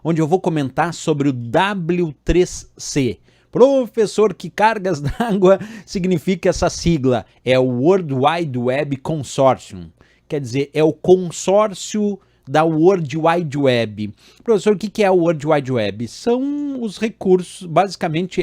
onde eu vou comentar sobre o W3C. Professor, que cargas d'água significa essa sigla? É o World Wide Web Consortium. Quer dizer, é o consórcio da World Wide Web. Professor, o que é a World Wide Web? São os recursos, basicamente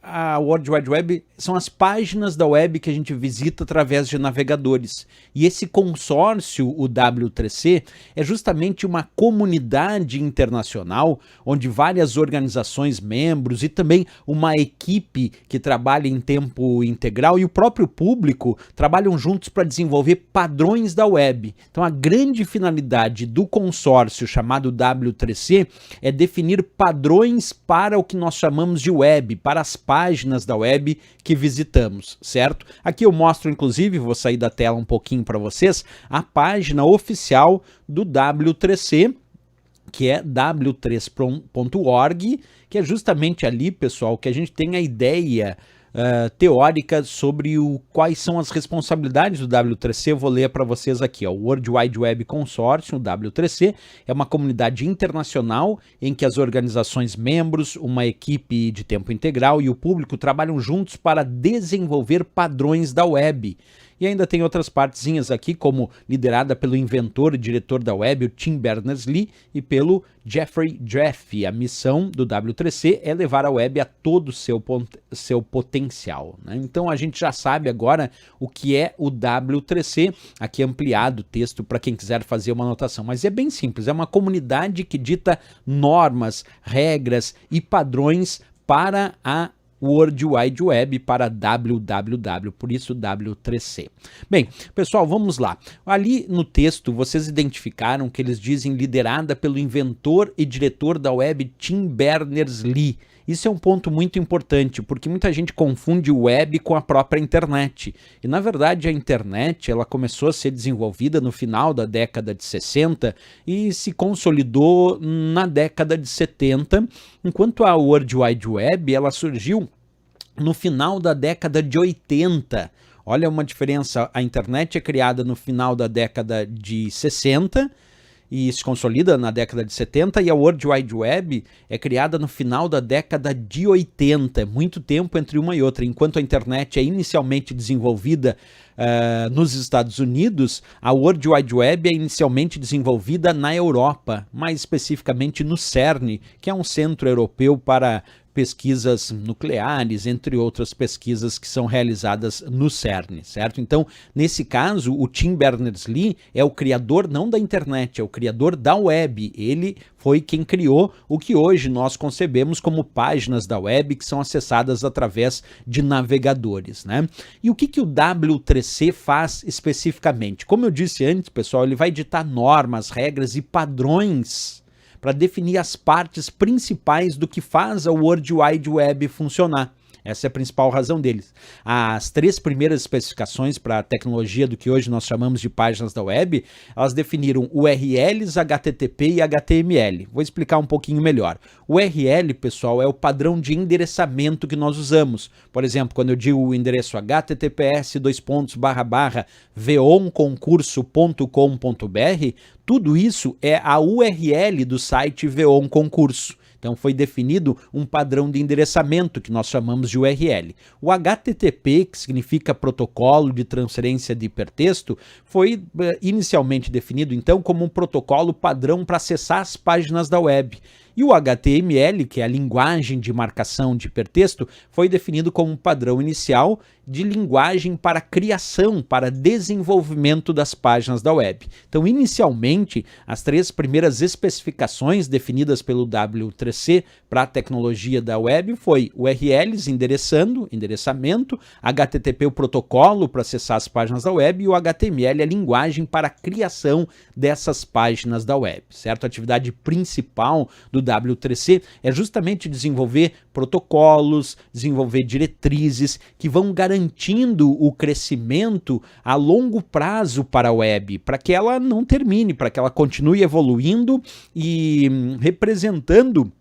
a World Wide Web são as páginas da web que a gente visita através de navegadores. E esse consórcio, o W3C, é justamente uma comunidade internacional onde várias organizações membros e também uma equipe que trabalha em tempo integral e o próprio público trabalham juntos para desenvolver padrões da web. Então a grande finalidade do consórcio chamado W3C é definir padrões para o que nós chamamos de web, para as páginas da web que visitamos, certo? Aqui eu mostro, inclusive, vou sair da tela um pouquinho para vocês, a página oficial do W3C, que é w3.org, que é justamente ali, pessoal, que a gente tem a ideia teórica sobre quais são as responsabilidades do W3C. Eu vou ler para vocês aqui. O World Wide Web Consortium, o W3C, é uma comunidade internacional em que as organizações membros, uma equipe de tempo integral e o público trabalham juntos para desenvolver padrões da web. E ainda tem outras partezinhas aqui, como liderada pelo inventor e diretor da web, o Tim Berners-Lee, e pelo Jeffrey Jaffe. A missão do W3C é levar a web a todo o seu potencial, né? Então a gente já sabe agora o que é o W3C, aqui ampliado o texto para quem quiser fazer uma anotação, mas é bem simples, é uma comunidade que dita normas, regras e padrões para a World Wide Web, para www, por isso W3C. Bem, pessoal, vamos lá. Ali no texto vocês identificaram que eles dizem liderada pelo inventor e diretor da web Tim Berners-Lee. Isso é um ponto muito importante, porque muita gente confunde o web com a própria internet. E, na verdade, a internet ela começou a ser desenvolvida no final da década de 60 e se consolidou na década de 70, enquanto a World Wide Web ela surgiu no final da década de 80. Olha uma diferença, a internet é criada no final da década de 60 e se consolida na década de 70, e a World Wide Web é criada no final da década de 80, muito tempo entre uma e outra. Enquanto a internet é inicialmente desenvolvida nos Estados Unidos, a World Wide Web é inicialmente desenvolvida na Europa, mais especificamente no CERN, que é um centro europeu para pesquisas nucleares, entre outras pesquisas que são realizadas no CERN, certo? Então, nesse caso, o Tim Berners-Lee é o criador não da internet, é o criador da web. Ele foi quem criou o que hoje nós concebemos como páginas da web que são acessadas através de navegadores, né? E o que o W3C faz especificamente? Como eu disse antes, pessoal, ele vai ditar normas, regras e padrões para definir as partes principais do que faz a World Wide Web funcionar. Essa é a principal razão deles. As 3 primeiras especificações para a tecnologia do que hoje nós chamamos de páginas da web, elas definiram URLs, HTTP e HTML. Vou explicar um pouquinho melhor. O URL, pessoal, é o padrão de endereçamento que nós usamos. Por exemplo, quando eu digo o endereço https://veonconcurso.com.br, tudo isso é a URL do site Veon Concurso. Então foi definido um padrão de endereçamento que nós chamamos de URL. O HTTP, que significa protocolo de transferência de hipertexto, foi inicialmente definido então como um protocolo padrão para acessar as páginas da web. E o HTML, que é a linguagem de marcação de hipertexto, foi definido como um padrão inicial de linguagem para criação, para desenvolvimento das páginas da web. Então, inicialmente, as 3 primeiras especificações definidas pelo W3C para a tecnologia da web foi URLs, endereçamento, HTTP, o protocolo para acessar as páginas da web, e o HTML, a linguagem para a criação dessas páginas da web, certo? A atividade principal do W3C é justamente desenvolver protocolos, desenvolver diretrizes que vão garantindo o crescimento a longo prazo para a web, para que ela não termine, para que ela continue evoluindo e representando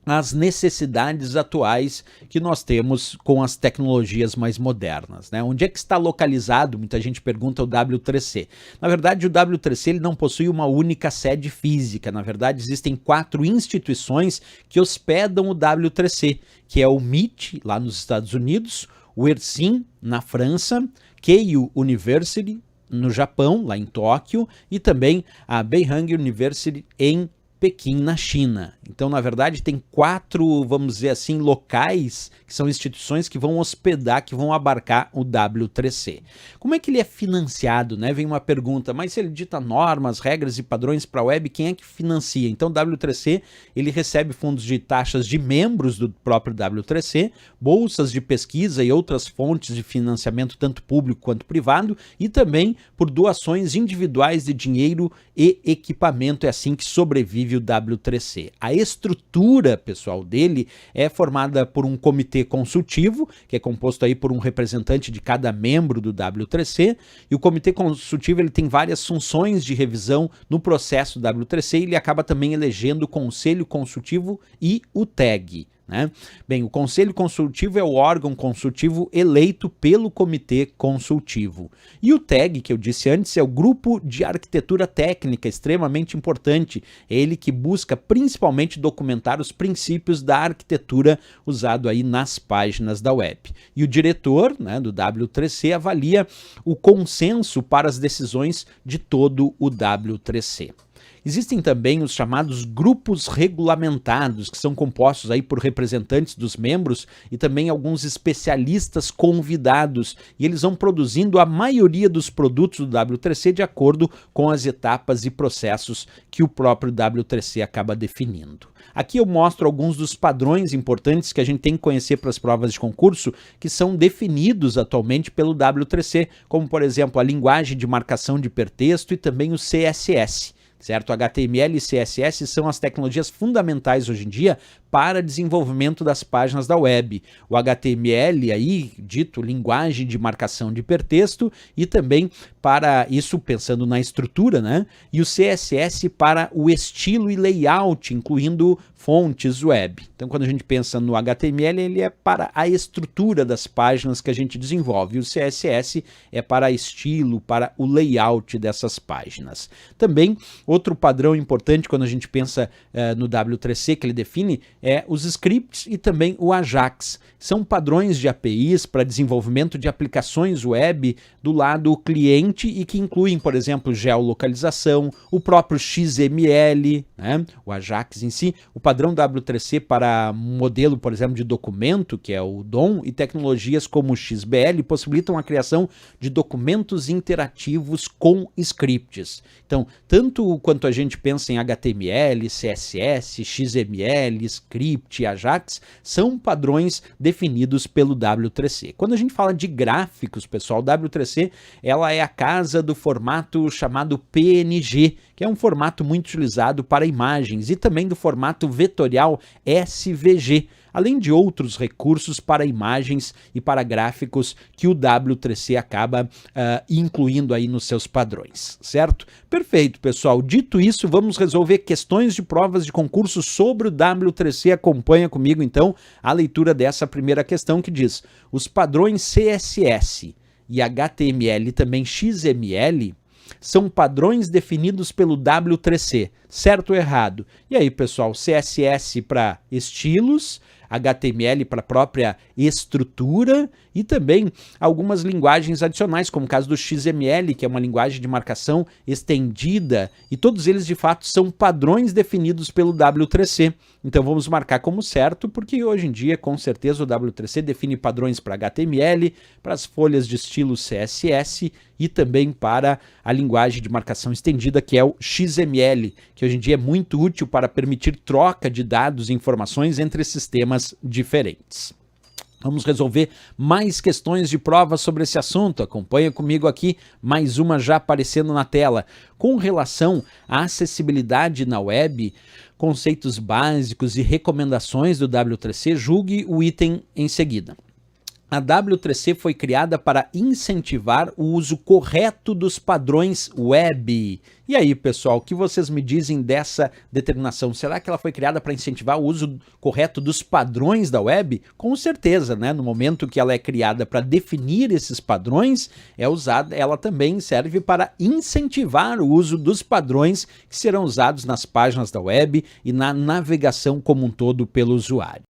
as necessidades atuais que nós temos com as tecnologias mais modernas, né? Onde é que está localizado? Muita gente pergunta o W3C. Na verdade, o W3C ele não possui uma única sede física. Na verdade, existem 4 instituições que hospedam o W3C, que é o MIT, lá nos Estados Unidos, o ERSIM, na França, Keio University, no Japão, lá em Tóquio, e também a Beihang University em Pequim, na China. Então, na verdade, tem 4, vamos dizer assim, locais, que são instituições que vão hospedar, que vão abarcar o W3C. Como é que ele é financiado, né? Vem uma pergunta, mas se ele dita normas, regras e padrões para a web, quem é que financia? Então, o W3C, ele recebe fundos de taxas de membros do próprio W3C, bolsas de pesquisa e outras fontes de financiamento, tanto público quanto privado, e também por doações individuais de dinheiro e equipamento. É assim que sobrevive o W3C. A estrutura, pessoal, dele é formada por um comitê consultivo, que é composto aí por um representante de cada membro do W3C, e o comitê consultivo ele tem várias funções de revisão no processo W3C, e ele acaba também elegendo o conselho consultivo e o TAG. Né? Bem, o Conselho Consultivo é o órgão consultivo eleito pelo Comitê Consultivo. E o TAG, que eu disse antes, é o Grupo de Arquitetura Técnica, extremamente importante. É ele que busca principalmente documentar os princípios da arquitetura usado aí nas páginas da web. E o diretor, né, do W3C avalia o consenso para as decisões de todo o W3C. Existem também os chamados grupos regulamentados, que são compostos aí por representantes dos membros e também alguns especialistas convidados, e eles vão produzindo a maioria dos produtos do W3C de acordo com as etapas e processos que o próprio W3C acaba definindo. Aqui eu mostro alguns dos padrões importantes que a gente tem que conhecer para as provas de concurso, que são definidos atualmente pelo W3C, como por exemplo a linguagem de marcação de hipertexto e também o CSS. Certo? HTML e CSS são as tecnologias fundamentais hoje em dia para desenvolvimento das páginas da web. O HTML aí, dito linguagem de marcação de hipertexto, e também para isso pensando na estrutura, né? E o CSS para o estilo e layout, incluindo fontes web. Então, quando a gente pensa no HTML, ele é para a estrutura das páginas que a gente desenvolve. E o CSS é para estilo, para o layout dessas páginas. Também, outro padrão importante quando a gente pensa no W3C, que ele define, é os scripts e também o Ajax. São padrões de APIs para desenvolvimento de aplicações web do lado cliente e que incluem, por exemplo, geolocalização, o próprio XML, né? O Ajax em si, o padrão W3C para modelo, por exemplo, de documento, que é o DOM, e tecnologias como o XBL possibilitam a criação de documentos interativos com scripts. Então, tanto quanto a gente pensa em HTML, CSS, XML, script, Ajax, são padrões definidos pelo W3C. Quando a gente fala de gráficos, pessoal, o W3C ela é a casa do formato chamado PNG, que é um formato muito utilizado para imagens, e também do formato vetorial SVG, além de outros recursos para imagens e para gráficos que o W3C acaba incluindo aí nos seus padrões, certo? Perfeito, pessoal. Dito isso, vamos resolver questões de provas de concurso sobre o W3C. Acompanha comigo, então, a leitura dessa primeira questão que diz: os padrões CSS e HTML e também XML são padrões definidos pelo W3C, certo ou errado? E aí, pessoal, CSS para estilos, HTML para a própria estrutura e também algumas linguagens adicionais, como o caso do XML, que é uma linguagem de marcação estendida, e todos eles de fato são padrões definidos pelo W3C. Então vamos marcar como certo, porque hoje em dia com certeza o W3C define padrões para HTML, para as folhas de estilo CSS e também para a linguagem de marcação estendida, que é o XML, que hoje em dia é muito útil para permitir troca de dados e informações entre sistemas diferentes. Vamos resolver mais questões de prova sobre esse assunto. Acompanha comigo aqui, mais uma já aparecendo na tela. Com relação à acessibilidade na web, conceitos básicos e recomendações do W3C, julgue o item em seguida. A W3C foi criada para incentivar o uso correto dos padrões web. E aí, pessoal, o que vocês me dizem dessa determinação? Será que ela foi criada para incentivar o uso correto dos padrões da web? Com certeza, né? No momento que ela é criada para definir esses padrões, ela também serve para incentivar o uso dos padrões que serão usados nas páginas da web e na navegação como um todo pelo usuário.